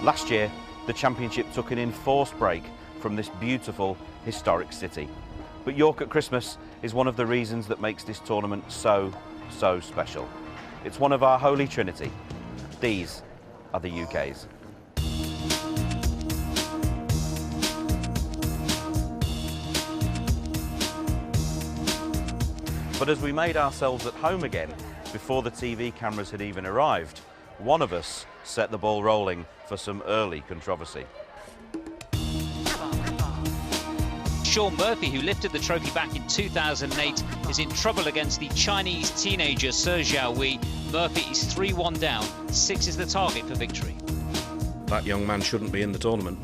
Last year, the championship took an enforced break from this beautiful, historic city. But York at Christmas is one of the reasons that makes this tournament so special. It's one of our holy trinity. These are the UK's. But as we made ourselves at home again, before the TV cameras had even arrived, one of us set the ball rolling for some early controversy. Shaun Murphy, who lifted the trophy back in 2008, is in trouble against the Chinese teenager Se Xiaowei. Murphy is 3-1 down. 6 is the target for victory. That young man shouldn't be in the tournament,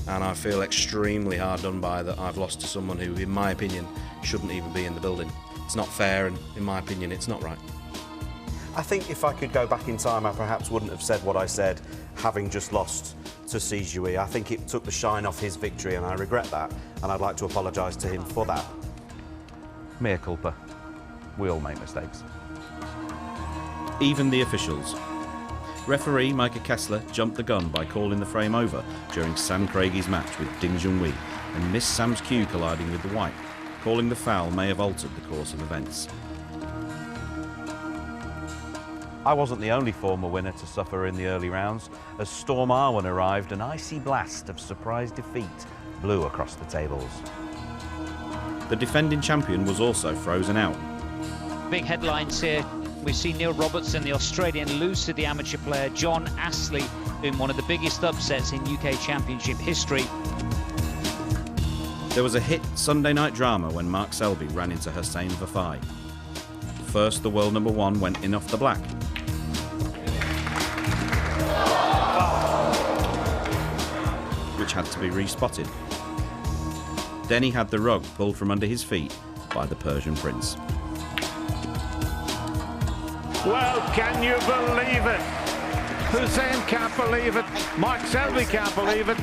and I feel extremely hard done by that I've lost to someone who, in my opinion, shouldn't even be in the building. It's not fair, and in my opinion, it's not right. I think if I could go back in time, I perhaps wouldn't have said what I said, having just lost to Se Xiaowei. I think it took the shine off his victory, and I regret that, and I'd like to apologise to him for that. Mea culpa. We all make mistakes. Even the officials. Referee Micah Kessler jumped the gun by calling the frame over during Sam Craigie's match with Ding Junhui and missed Sam's cue colliding with the white. Calling the foul may have altered the course of events. I wasn't the only former winner to suffer in the early rounds. As Storm Arwen arrived, an icy blast of surprise defeat blew across the tables. The defending champion was also frozen out. Big headlines here. We've seen Neil Robertson, the Australian, lose to the amateur player John Astley in one of the biggest upsets in UK Championship history. There was a hit Sunday night drama when Mark Selby ran into Hussein Vafai. First, the world number 1 went in off the black. Which had to be respotted. Then he had the rug pulled from under his feet by the Persian prince. Well, can you believe it? Hussein can't believe it. Mark Selby can't believe it.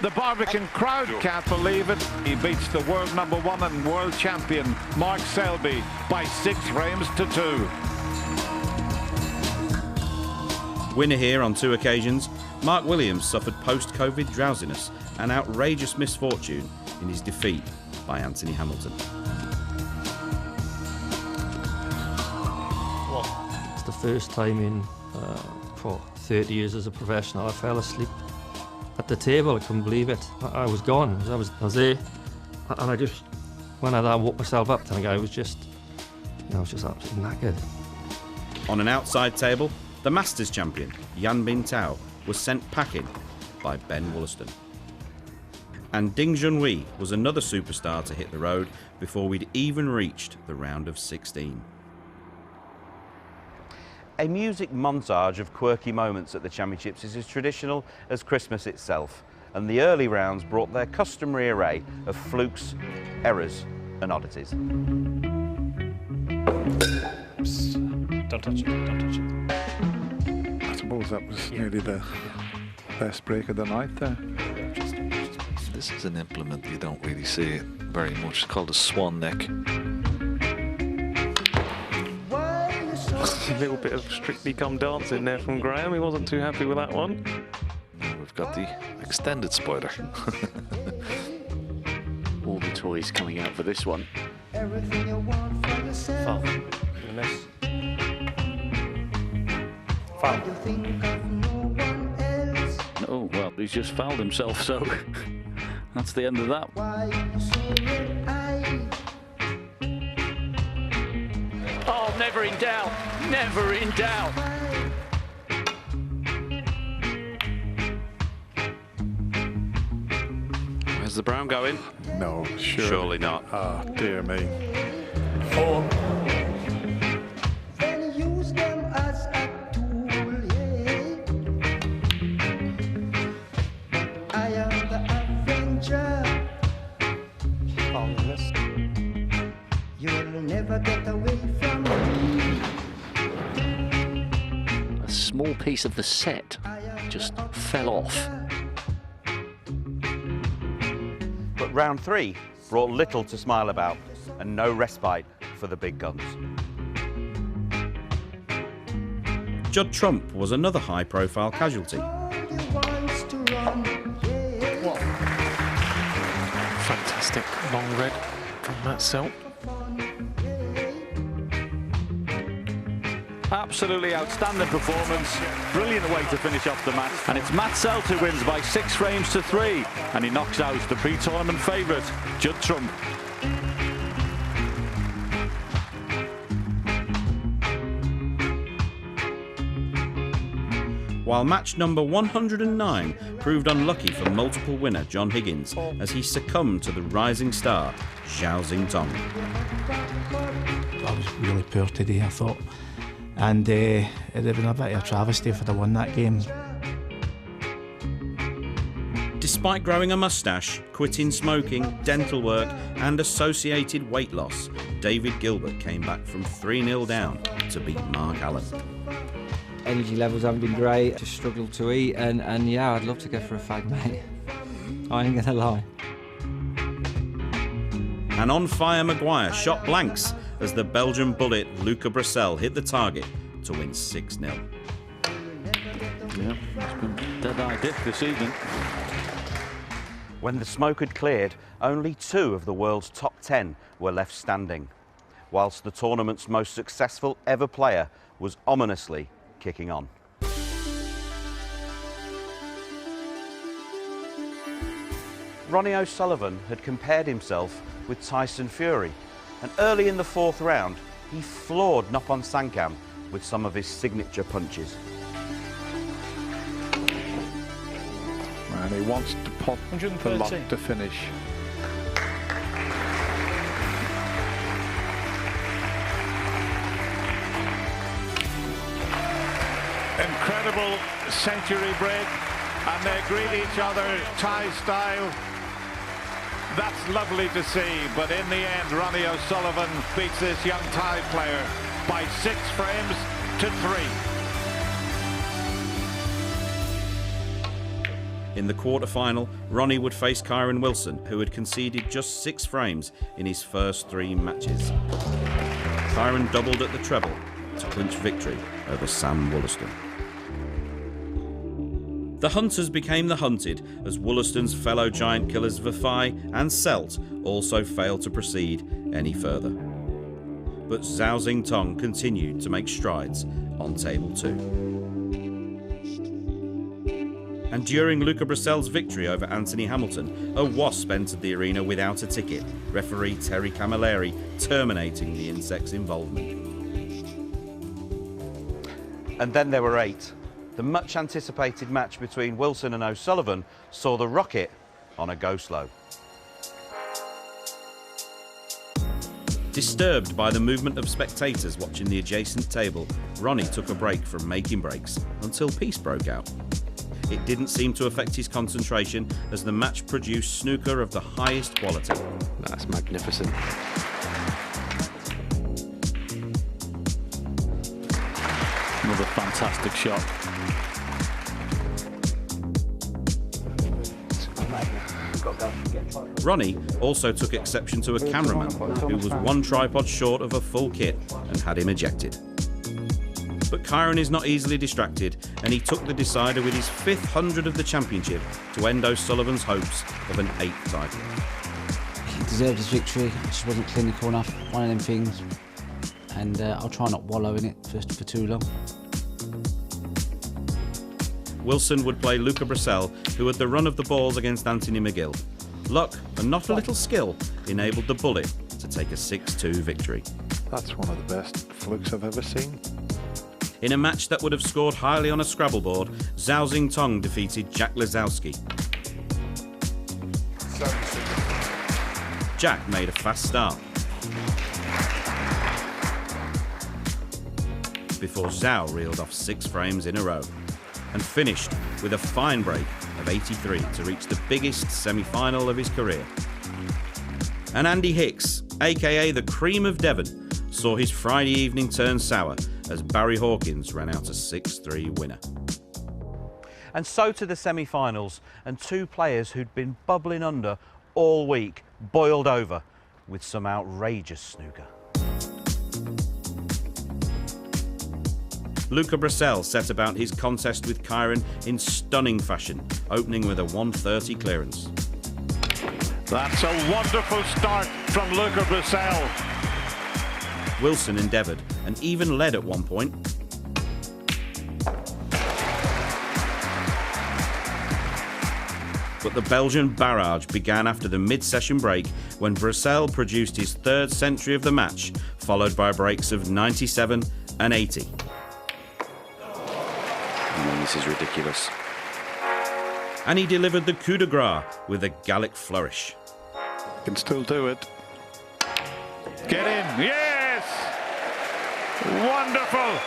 The Barbican crowd can't believe it. He beats the world number 1 and world champion Mark Selby by 6 frames to 2. Winner here on 2 occasions, Mark Williams suffered post-Covid drowsiness and outrageous misfortune in his defeat by Anthony Hamilton. It's the first time in 30 years as a professional I fell asleep at the table. I couldn't believe it. I was gone. I was there, and I just, when I woke myself up, I was just absolutely knackered. On an outside table, the Masters champion, Yan Bintao, was sent packing by Ben Wollaston. And Ding Junhui was another superstar to hit the road before we'd even reached the round of 16. A music montage of quirky moments at the championships is as traditional as Christmas itself, and the early rounds brought their customary array of flukes, errors and oddities. Don't touch it, don't touch it. I suppose that was nearly the best break of the night there. This is an implement you don't really see very much. It's called a swan neck. A little bit of Strictly Come Dancing there from Graham. He wasn't too happy with that one. Now we've got the extended spider. All the toys coming out for this one. Foul. Miss. Foul. Oh, well, he's just fouled himself, so that's the end of that. Oh, never in doubt. Never in doubt. Where's the brown going? No, surely not. Ah, dear me. 4. A small piece of the set just fell off. But round 3 brought little to smile about and no respite for the big guns. Judd Trump was another high-profile casualty. Fantastic long red from Matt Selt. Absolutely outstanding performance. Brilliant way to finish off the match. And it's Matt Selt who wins by 6 frames to 3. And he knocks out the pre-tournament favourite, Judd Trump. While match number 109 proved unlucky for multiple winner John Higgins as he succumbed to the rising star, Tong. I was really poor today, I thought. And it'd have been a bit of a travesty if I'd have won that game. Despite growing a moustache, quitting smoking, dental work and associated weight loss, David Gilbert came back from 3-0 down to beat Mark Allen. Energy levels haven't been great, just struggled to eat, and yeah, I'd love to go for a fag, mate. I ain't gonna lie. An on-fire Maguire shot blanks as the Belgian bullet Luca Brissell hit the target to win 6-0. Yeah, it's been dead-eye dip this evening. When the smoke had cleared, only 2 of the world's top 10 were left standing, whilst the tournament's most successful ever player was ominously kicking on. Ronnie OSullivan had compared himself with Tyson Fury, and early in the 4th round he floored Noppon Sankam with some of his signature punches. And he wants to pop the lock to finish. Incredible century break, and they greet each other Thai style. That's lovely to see, but in the end Ronnie OSullivan beats this young Thai player by 6 frames to 3. In the quarter-final, Ronnie would face Kyron Wilson, who had conceded just 6 frames in his first 3 matches. Kyron doubled at the treble to clinch victory over Sam Wollaston. The hunters became the hunted as Wollaston's fellow giant killers Vafai and Selt also failed to proceed any further. But Zhao Tong continued to make strides on table 2. And during Luca Brissell's victory over Anthony Hamilton, a Wasp entered the arena without a ticket, referee Terry Camilleri terminating the insect's involvement. And then there were 8. The much anticipated match between Wilson and OSullivan saw the rocket on a go slow. Disturbed by the movement of spectators watching the adjacent table, Ronnie took a break from making breaks until peace broke out. It didn't seem to affect his concentration as the match produced snooker of the highest quality. That's magnificent. Another fantastic shot. Ronnie also took exception to a cameraman who was 1 tripod short of a full kit and had him ejected. But Kyron is not easily distracted, and he took the decider with his 5th 100 of the championship to end OSullivan's hopes of an 8th title. He deserved his victory, it just wasn't clinical enough, one of them things, and I'll try not wallow in it for too long. Wilson would play Luca Brissell, who had the run of the balls against Anthony McGill. Luck and not a little skill enabled the Bullet to take a 6-2 victory. That's one of the best flukes I've ever seen. In a match that would have scored highly on a Scrabble board, Zhao Tong defeated Jack Lazowski. Jack made a fast start before Zhao reeled off 6 frames in a row and finished with a fine break of 83 to reach the biggest semi-final of his career. And Andy Hicks, aka the Cream of Devon, saw his Friday evening turn sour as Barry Hawkins ran out a 6-3 winner. And so to the semi-finals, and 2 players who'd been bubbling under all week boiled over with some outrageous snooker. Luca Bracel set about his contest with Kyron in stunning fashion, opening with a 130 clearance. That's a wonderful start from Luca Bracel. Wilson endeavoured and even led at one point. But the Belgian barrage began after the mid-session break when Bracel produced his third century of the match, followed by breaks of 97 and 80. This is ridiculous. And he delivered the coup de grace with a Gallic flourish. Can still do it. Get in. Yes! Wonderful!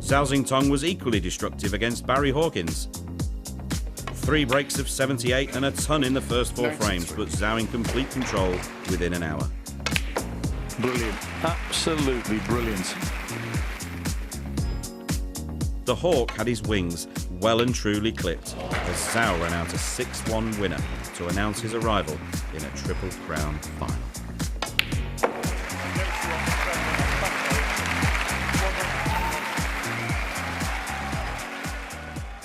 Zhao Xingtong was equally destructive against Barry Hawkins. 3 breaks of 78 and a ton in the first 4 frames, but Zhao in complete control within an hour. Brilliant. Absolutely brilliant. The Hawk had his wings well and truly clipped as Zhao ran out a 6-1 winner to announce his arrival in a Triple Crown final.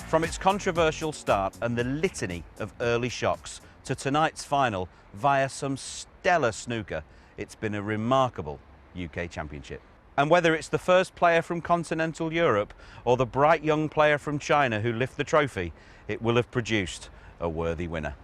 From its controversial start and the litany of early shocks to tonight's final via some stellar snooker, it's been a remarkable UK Championship. And whether it's the first player from continental Europe or the bright young player from China who lift the trophy, it will have produced a worthy winner.